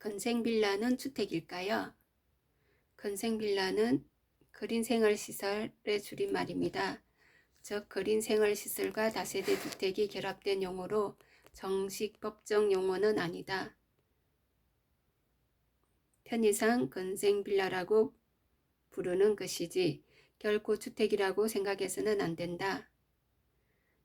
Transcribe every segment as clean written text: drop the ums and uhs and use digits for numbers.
건생빌라는 주택일까요? 건생빌라는 그린생활시설의 줄임말입니다. 즉 그린생활시설과 다세대 주택이 결합된 용어로 정식 법정 용어는 아니다. 편의상 건생빌라라고 부르는 것이지 결코 주택이라고 생각해서는 안 된다.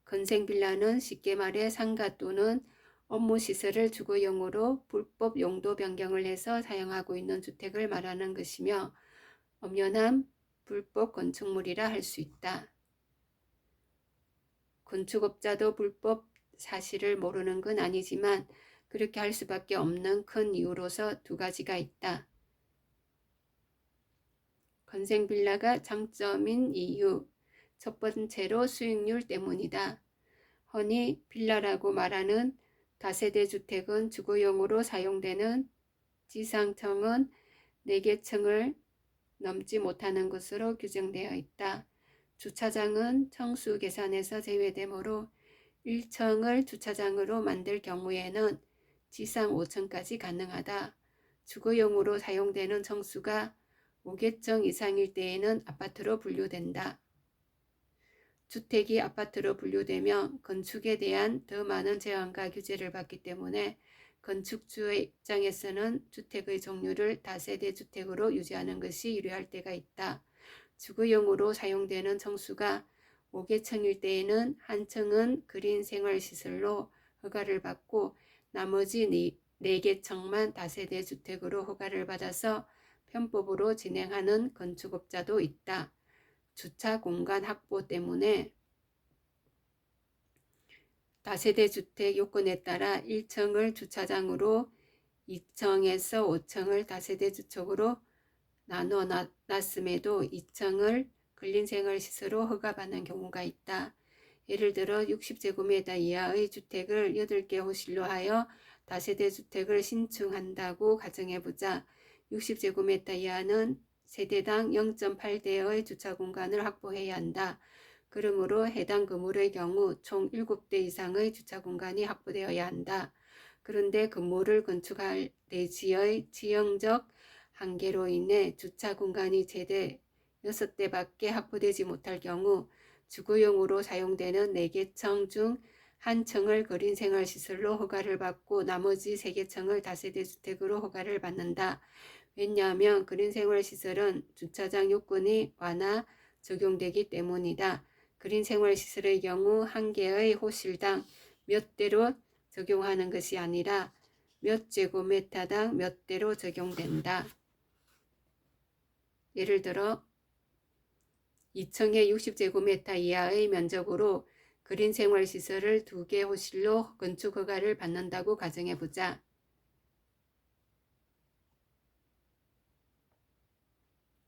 건생빌라는 쉽게 말해 상가 또는 업무시설을 주거용으로 불법 용도 변경을 해서 사용하고 있는 주택을 말하는 것이며 엄연한 불법 건축물이라 할 수 있다. 건축업자도 불법 사실을 모르는 건 아니지만 그렇게 할 수밖에 없는 큰 이유로서 두 가지가 있다. 건생빌라가 장점인 이유. 첫 번째로 수익률 때문이다. 흔히 빌라라고 말하는 다세대 주택은 주거용으로 사용되는 지상층은 4개층을 넘지 못하는 것으로 규정되어 있다. 주차장은 청수 계산에서 제외되므로 1층을 주차장으로 만들 경우에는 지상 5층까지 가능하다. 주거용으로 사용되는 청수가 5개층 이상일 때에는 아파트로 분류된다. 주택이 아파트로 분류되면 건축에 대한 더 많은 제한과 규제를 받기 때문에 건축주의 입장에서는 주택의 종류를 다세대 주택으로 유지하는 것이 유리할 때가 있다. 주거용으로 사용되는 청수가 5개층일 때에는 한 층은 그린 생활시설로 허가를 받고 나머지 4개층만 다세대 주택으로 허가를 받아서 편법으로 진행하는 건축업자도 있다. 주차 공간 확보 때문에 다세대 주택 요건에 따라 1층을 주차장으로 2층에서 5층을 다세대 주택으로 나눠 놨음에도 2층을 근린생활시설로 허가받는 경우가 있다. 예를 들어 60제곱미터 이하의 주택을 8개 호실로 하여 다세대 주택을 신축한다고 가정해보자. 60제곱미터 이하는 세대당 0.8대의 주차 공간을 확보해야 한다. 그러므로 해당 건물의 경우 총 7대 이상의 주차 공간이 확보되어야 한다. 그런데 건물을 건축할 대지의 지형적 한계로 인해 주차 공간이 최대 6대밖에 확보되지 못할 경우 주거용으로 사용되는 4개층 중 한 층을 거린생활시설로 허가를 받고 나머지 3개층을 다세대 주택으로 허가를 받는다. 왜냐하면 그린생활시설은 주차장 요건이 완화 적용되기 때문이다. 그린생활시설의 경우 한 개의 호실당 몇 대로 적용하는 것이 아니라 몇 제곱미터당 몇 대로 적용된다. 예를 들어 2층의 60제곱미터 이하의 면적으로 그린생활시설을 2개 호실로 건축 허가를 받는다고 가정해보자.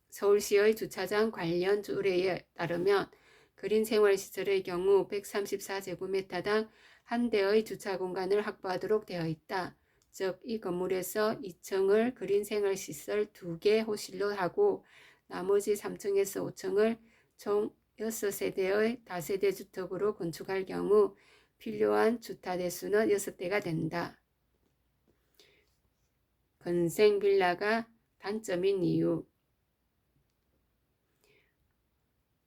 서울시의 주차장 관련 조례에 따르면 그린생활시설의 경우 134제곱미터당 한 대의 주차 공간을 확보하도록 되어 있다. 즉, 이 건물에서 2층을 그린생활시설 2개 호실로 하고 나머지 3층에서 5층을 총 6세대의 다세대 주택으로 건축할 경우 필요한 주차 대수는 6대가 된다. 건생빌라가 단점인 이유.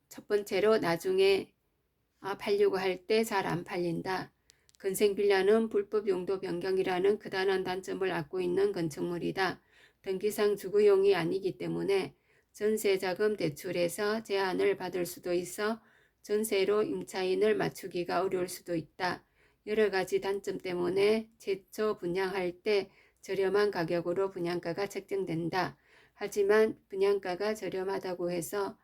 첫 번째로 나중에 팔려고 할 때 잘 안 팔린다. 건생빌라는 불법 용도 변경이라는 크다란 단점을 안고 있는 건축물이다. 등기상 주거용이 아니기 때문에 전세자금 대출에서 제한을 받을 수도 있어 전세로 임차인을 맞추기가 어려울 수도 있다. 여러 가지 단점 때문에 최초 분양할 때 저렴한 가격으로 분양가가 책정된다. 하지만 분양가가 저렴하다고 해서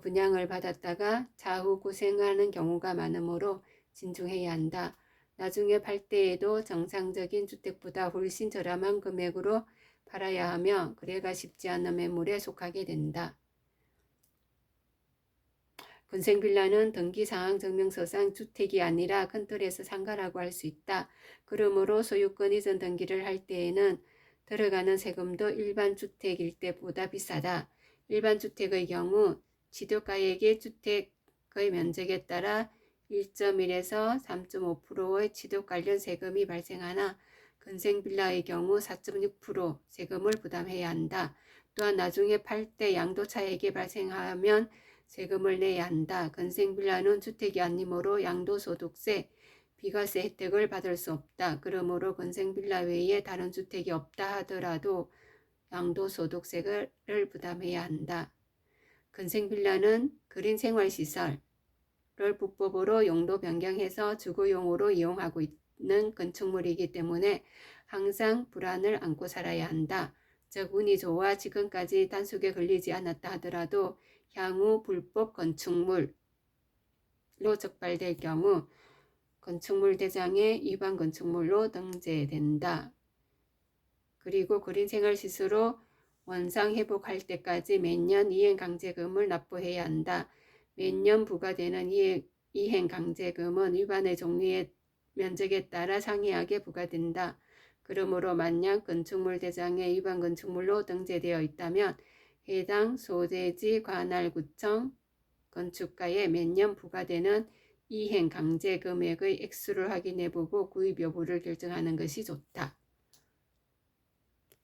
분양을 받았다가 차후 고생하는 경우가 많으므로 진중해야 한다. 나중에 팔 때에도 정상적인 주택보다 훨씬 저렴한 금액으로 팔아야 하며 거래가 쉽지 않은 매물에 속하게 된다. 건생빌라는 등기상황증명서상 주택이 아니라 큰 틀에서 상가라고 할 수 있다. 그러므로 소유권 이전 등기를 할 때에는 들어가는 세금도 일반 주택일 때보다 비싸다. 일반 주택의 경우 취득가액의 주택의 면적에 따라 1.1에서 3.5%의 취득 관련 세금이 발생하나 근생 빌라의 경우 4.6% 세금을 부담해야 한다. 또한 나중에 팔 때 양도 차익이 발생하면 세금을 내야 한다. 근생 빌라는 주택이 아니므로 양도소득세, 비과세 혜택을 받을 수 없다. 그러므로 근생 빌라 외에 다른 주택이 없다 하더라도 양도소득세를 부담해야 한다. 근생 빌라는 그린 생활시설을 불법으로 용도 변경해서 주거용으로 이용하고 있는 건축물이기 때문에 항상 불안을 안고 살아야 한다. 즉 운이 좋아 지금까지 단속에 걸리지 않았다 하더라도 향후 불법 건축물로 적발될 경우 건축물 대장에 위반 건축물로 등재된다. 그리고 그린 생활시설로 원상 회복할 때까지 매년 이행강제금을 납부해야 한다. 매년 부과되는 이행강제금은 위반의 종류의 면적에 따라 상이하게 부과된다. 그러므로 만약 건축물 대장에 위반 건축물로 등재되어 있다면 해당 소재지 관할구청 건축가에 매년 부과되는 이행강제금액의 액수를 확인해보고 구입 여부를 결정하는 것이 좋다.